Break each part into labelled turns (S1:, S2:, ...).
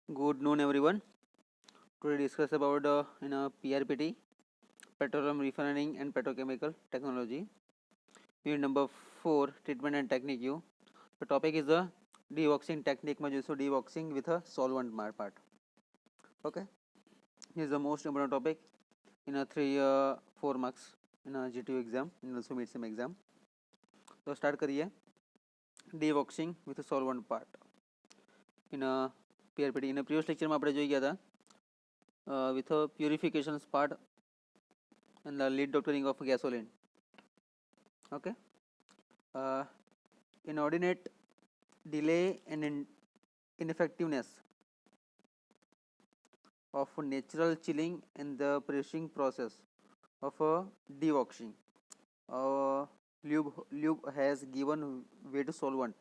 S1: Good noon, everyone. Today discuss about PRPT, petroleum refining and petrochemical technology. Unit number 4, treatment and technique. The topic is the dewaxing technique. में जो dewaxing with a solvent part. Okay. This is the most important topic in a 4 marks in a GTU exam, and also mid-sem exam. So start करिए dewaxing with a solvent part. In a PRPT, in a previous lecture में આપણે જોઈ ગયા હતા with a purifications part and the lead doctoring of gasoline. Okay. uh, Inordinate delay and ineffectiveness of natural chilling and the pressing process of dewaxing. Lube has given way to solvent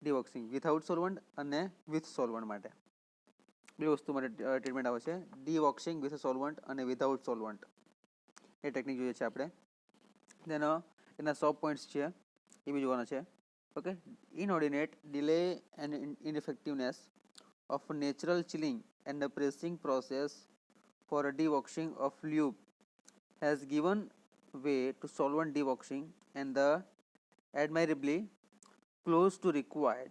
S1: dewaxing without solvent and with solvent માટે બે વસ્તુ માટે treatment આવે છે dewaxing with solvent અને without solvent એ technique જોઈએ છે આપણે then એના સબ પોઈન્ટ્સ છે એ બી જોવાના છે okay. Inordinate delay and ineffectiveness of natural chilling and the pressing process for a dewaxing of lube has given way to solvent dewaxing and the admirably close to required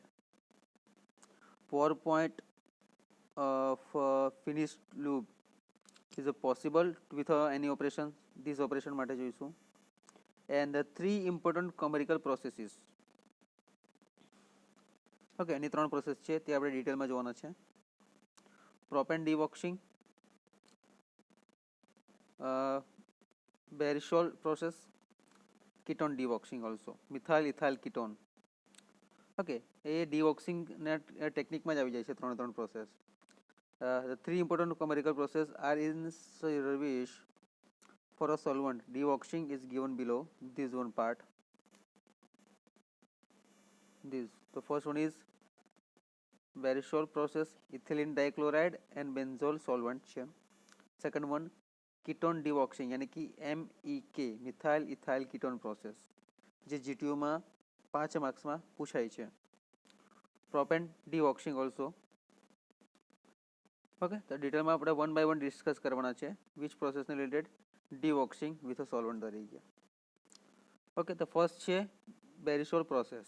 S1: pour point of finished lube is possible with any operation. This operation માટે જોઈશું and the three important chemical processes. Okay એની ત્રણ process છે તે આપણે ડિટેલમાં જોવાના છે propane dewaxing, Barisol process, ketone dewaxing also methyl ethyl ketone. Okay એ ડિવોક્સિંગના ટેકનિકમાં જ આવી જાય છે ત્રણે ત્રણ process. The three important chemical processes are in service for a solvent. Dewaxing is given below this one part. This the first one is Beresol process, ethylene dichloride and benzol solvent છે. Second one ketone dewaxing यानी कि MEK methyl ethyl ketone process જે જીટીયુમાં 5 માર્ક્સમાં પૂછાય છે. Propane dewaxing also. Okay તો ડિટેલમાં આપણે one by one discuss કરવાના છે વિચ પ્રોસેસને related dewaxing with a solvent તરીકે. ઓકે તો ફર્સ્ટ છે બેરિસોલ પ્રોસેસ.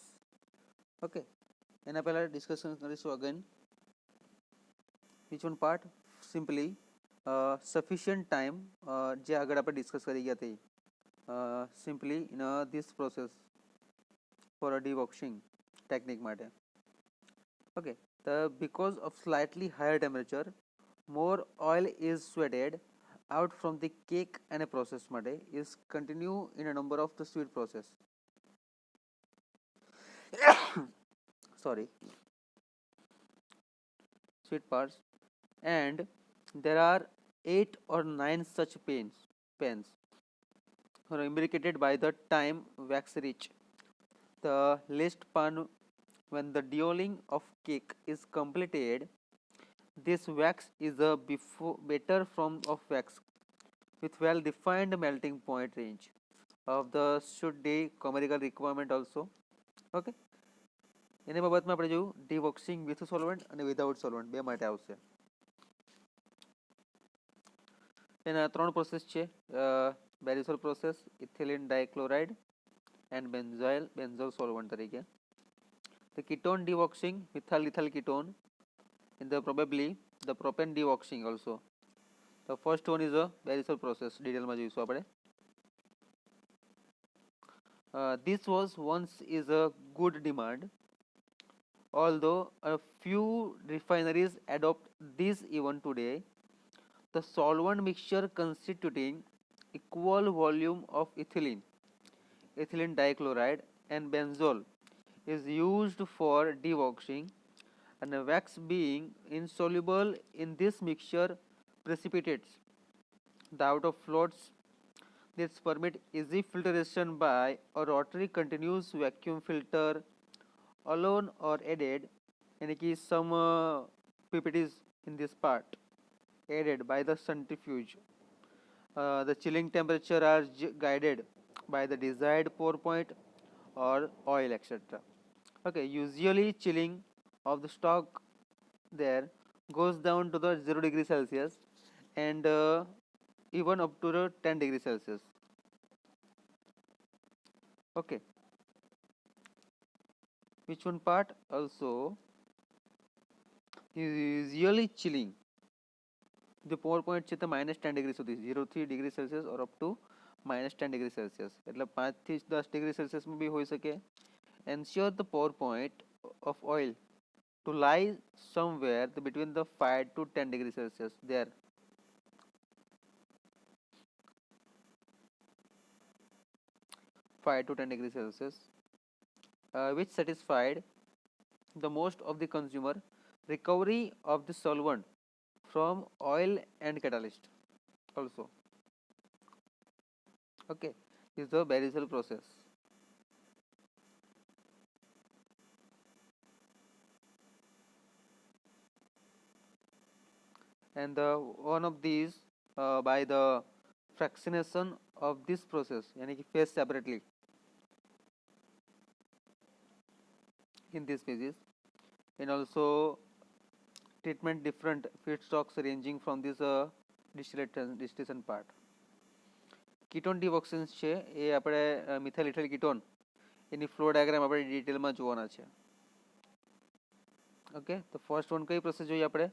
S1: ઓકે એના પહેલાં ડિસ્કશન કરીશું again which one part simply sufficient time જે આગળ આપણે ડિસ્કસ કરી ગયા તે simply in this process for a dewaxing technique માટે. ઓકે તો because of slightly higher temperature more oil is sweated out from the cake and a process માટે is continue in a number of the sweet process. Sorry, sweet parts, and there are 8 or 9 such pans imbricated by the time wax reach the last pan. When the deoling of cake is completed, this wax is a better form of wax with well defined melting point range of the should day chemical requirement also. Okay, એની બાબતમાં આપણે જોયું dewaxing with solvent અને without solvent બે માટે આવશે. એના ત્રણ process છે બેરિસોલ પ્રોસેસ, ઇથિલિન ડાઇક્લોરાઇડ એન્ડ બેન્ઝોલ સોલ્વન્ટ તરીકે. The ketone dewaxing, methyl ethyl ketone, and probably the propane dewaxing also. The first one is a beresol process. Detail માં જોઈશું આપણે. This was once is a good demand, although a few refineries adopt this even today. The solvent mixture constituting equal volume of ethylene dichloride and benzol is used for dewaxing, and wax being insoluble in this mixture precipitates the out of fluids. This permit easy filtration by a rotary continuous vacuum filter alone or aided, and some PPTs in this part aided by the centrifuge. The chilling temperature are guided by the desired pour point or oil, etc. Okay, usually chilling of the stock there goes down to the 0 degree Celsius and even up to the 10 degree Celsius. Okay, which one part also is really chilling. The power point છે તે -10 degree સુધી 0 degree Celsius or up to -10 degree Celsius એટલે 5 થી 10 degree Celsius માં બી હોઈ શકે. Ensure the pour point of oil to lie somewhere between the 5 to 10 degree Celsius there. 5 to 10 degree Celsius, which satisfied the most of the consumer recovery of the solvent from oil and catalyst also. Okay, this is the Barisal process. And one of these by the fractionation of this process यानी कि phase separately in these phases, and also treatment different feedstocks ranging from this distillation part. Ketone deoxins છે એ આપણે methyl ethyl ketone એની flow diagram આપણે ડિટેલમાં જોવાના છે. Okay, તો first one કઈ પ્રોસેસ જોઈએ આપણે?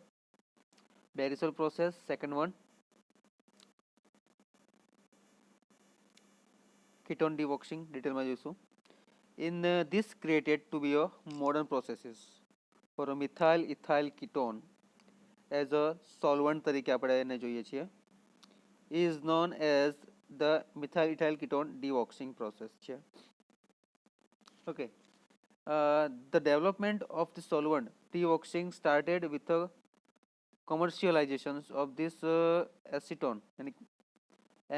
S1: Barisol process. Second one ketone deoxing ડિટેલમાં જોઈશું. In this created to be a modern processes for a methyl ethyl ketone as a solvent તરીકે આપણે એને જોઈએ છીએ, is known as the methyl ethyl ketone deoxing process છે. Okay, the development of the solvent deoxing started with the commercializations of this acetone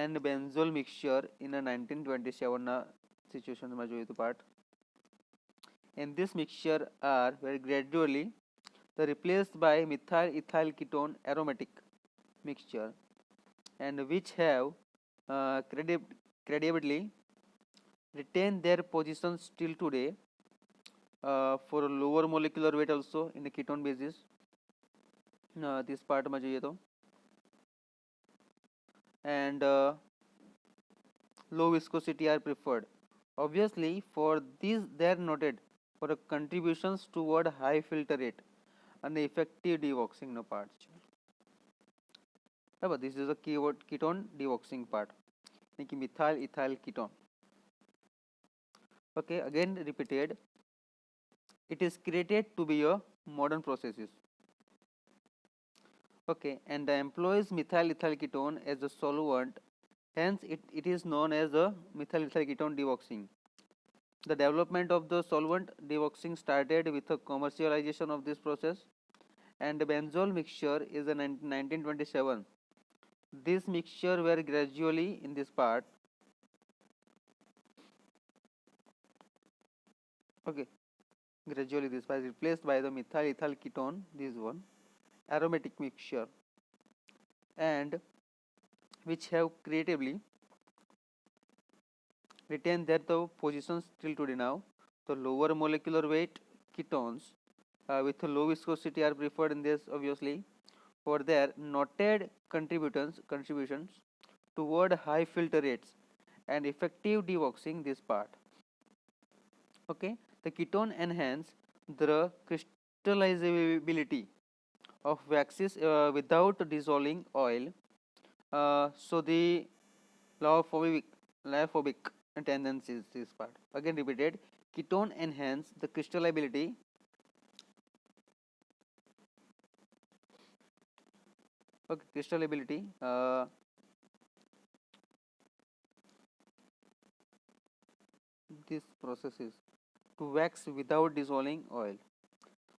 S1: and benzol mixture in a 1927 situation માં જોયું હતું part. And this mixture are very gradually replaced by methyl ethyl ketone aromatic mixture, and which have credibly retained their positions till today for lower molecular weight also in the ketone basis. This part માં જોઈએ તો, and low viscosity are preferred. Obviously, for these they are noted for contributions toward high filter rate and effective deoxing no part. This is the keyword ketone deoxing part. Methyl ethyl ketone. Okay, again repeated. It is created to be a modern processes. Okay, and employs methyl ethyl ketone as a solvent. Hence, it is known as a methyl ethyl ketone deoxing. The development of the solvent deoxing started with the commercialization of this process, and the benzol mixture is in 1927. This mixture were gradually in this part. Okay, gradually this was replaced by the methyl ethyl ketone, this one, aromatic mixture, and which have creatively retained their positions till today now. The lower molecular weight ketones with low viscosity are preferred in this, obviously, for their noted contributions toward high filter rates and effective deoxing this part. Okay, the ketone enhance the crystallizability of waxes without dissolving oil. So the lyophobic tendencies this part. Again repeated, ketone enhance the crystallability this process is to wax without dissolving oil.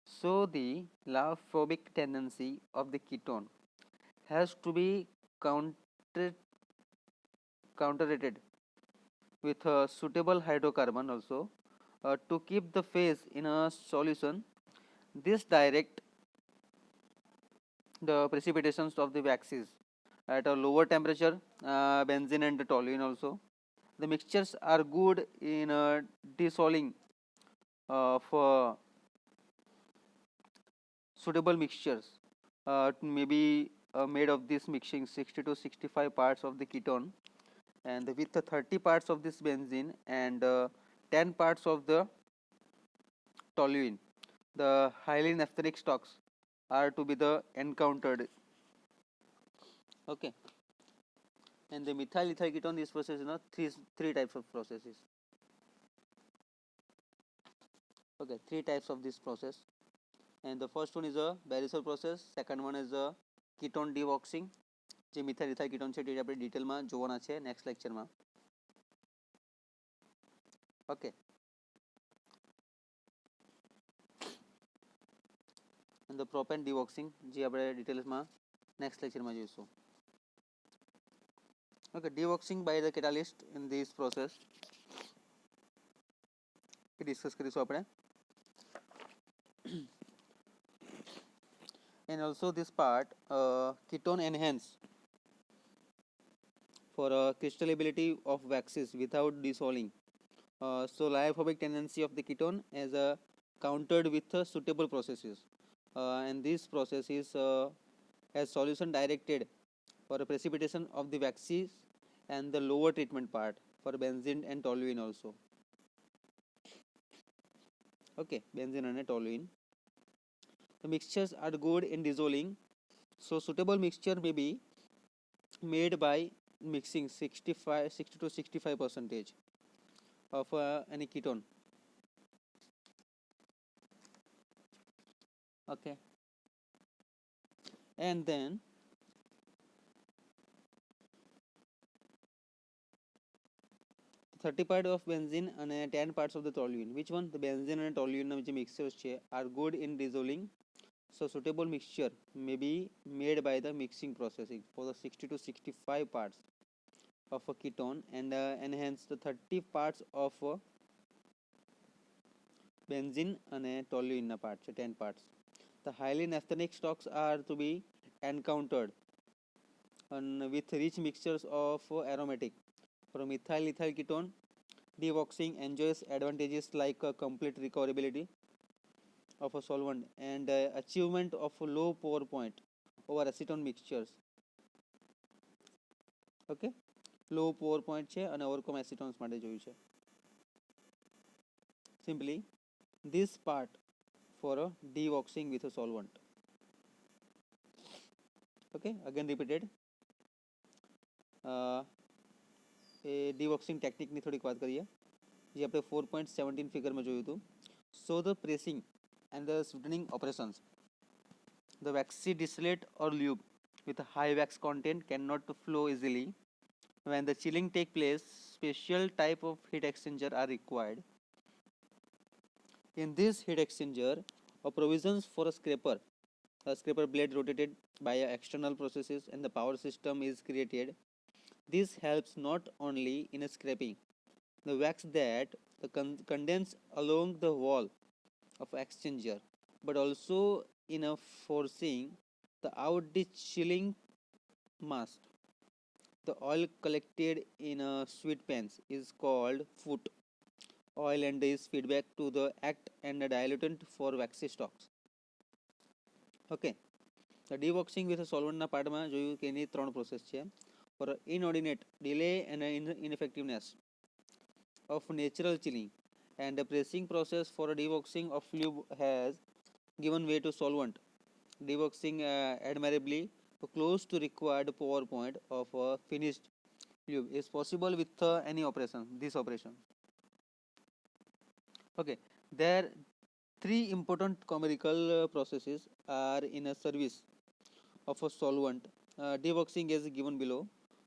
S1: So the lyophobic tendency of the ketone has to be counteracted with a suitable hydrocarbon also to keep the phase in a solution. This direct the precipitations of the waxes at a lower temperature, benzene and toluene also. The mixtures are good in dissolving of suitable mixtures, maybe made of this mixing 60 to 65 parts of the ketone, and with the 30 parts of this benzene and 10 parts of the toluene, the highly naphthenic stocks are to be the encountered. Okay, and the methyl ethyl ketone, this process, three types of processes. Okay, three types of this process, and the first one is a Beresol process, second one is a ketone deoxing, જે methyl ethyl ketone છે તે આપણે ડિટેલમાં જોવાના છે next લેક્ચરમાં. Okay, and the propane deoxing જે આપણે ડિટેલ્સમાં નેક્સ્ટ લેક્ચરમાં જોઈશું. Okay, deoxing by the catalyst in this process A discuss કરીશું આપણે. And also this part, ketone enhance for crystallability of waxes without dissolving. So lyophobic tendency of the ketone is countered with suitable processes, and this process is as solution directed for precipitation of the waxes and the lower treatment part for benzene and toluene also. Okay, benzene and toluene. The mixtures are good in dissolving, so suitable mixture may be made by mixing 60 to 65% of any ketone. Okay, and then 30 parts of benzene and 10 parts of the toluene. Which one? The benzene and toluene which mixtures are good in dissolving, so suitable mixture may be made by the mixing processing for the 60 to 65 parts of a ketone and enhance the 30 parts of benzene and toluene parts, 10 parts. The highly naphthenic stocks are to be encountered and with rich mixtures of aromatic. For methyl ethyl ketone, deoxing enjoys advantages like complete recoverability of a solvent and achievement of a low pour point over acetone mixtures. Okay, low pour point છે અને overcome એસિટોન્સ માટે જોયું છે. Simply this part for a deoxing with a solvent. Okay, again repeated. A deoxing ટેકનિકની થોડીક વાત કરીએ જે આપણે 4.17 ફિગરમાં જોયું હતું. So the pressing and the sweetening operations, the waxy distillate or lube with a high wax content cannot flow easily. When the chilling take place, special type of heat exchanger are required. In this heat exchanger, a provisions for a scraper blade rotated by external processes and the power system is created. This helps not only in scraping the wax that condense along the wall of exchanger, but also in forcing the out the chilling mass. The oil collected in a sweet pans is called foot oil and is feedback to the act and a diluent for waxy stocks. Okay, the dewaxing with a solvent ના પાર્ટમાં જોયું કે એની ત્રણ process છે. For inordinate delay and ineffectiveness of natural chilling and the pressing process for a dewaxing of lube has given way to solvent dewaxing admirably close to required pour point of finished lube is possible with any operation, this operation. Okay, there three important chemical processes are in a service of a solvent. Dewaxing is given below.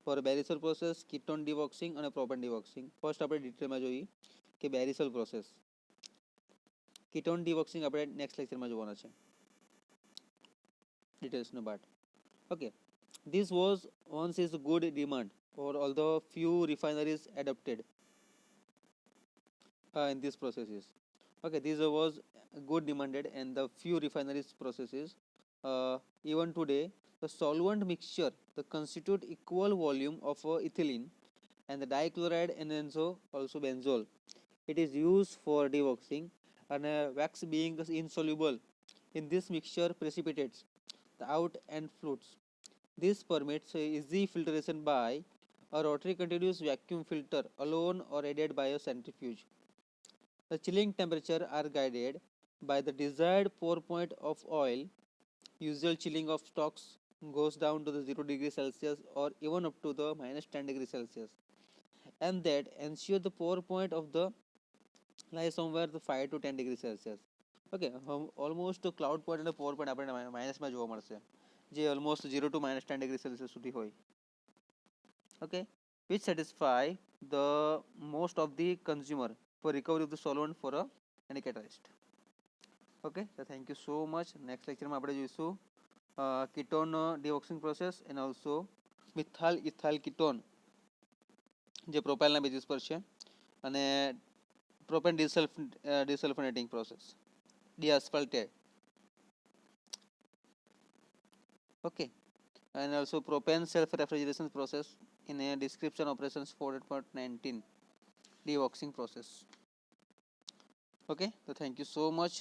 S1: For Beresol process, ketone dewaxing and propane dewaxing. First આપણે ડિટેલમાં જોઈએ કે Beresol process. Ketone dewaxing આપણે next લેક્ચરમાં જોવાના છે ડિટેલ્સનો part. Okay, this was once is good demand for although few refineries adopted in these processes. Okay, this was good demanded and the few refineries processes. Even today, the solvent mixture the constitute equal volume of ethylene and the dichloride and also benzol. It is used for dewaxing and wax being insoluble In this mixture precipitates the out and flutes. This permits easy filtration by a rotary continuous vacuum filter alone or aided by a centrifuge. The chilling temperature are guided by the desired pour point of oil. Usual chilling of stocks goes down to the 0 degree Celsius or even up to the minus 10 degree Celsius, and that ensure the pour point of the lie somewhere the 5 to 10 degree Celsius. Okay, almost cloud point અને pour point આપણે માઇનસમાં જોવા મળશે, જે almost 0 to minus 10 degree Celsius સુધી હોય. Okay, which satisfy the most of the consumer for recovery of the solvent for any catalyst. Okay, so thank you so much. Next lecture માં આપણે જોઈશું ketone deoxing process and also methyl ethyl ketone જે પ્રોપાઇલના basis પર છે, અને propane desulfonating process, deasphaltate. Okay, and also propane self refrigeration process in a description operations 4.19 deoxing process. Okay, so thank you so much.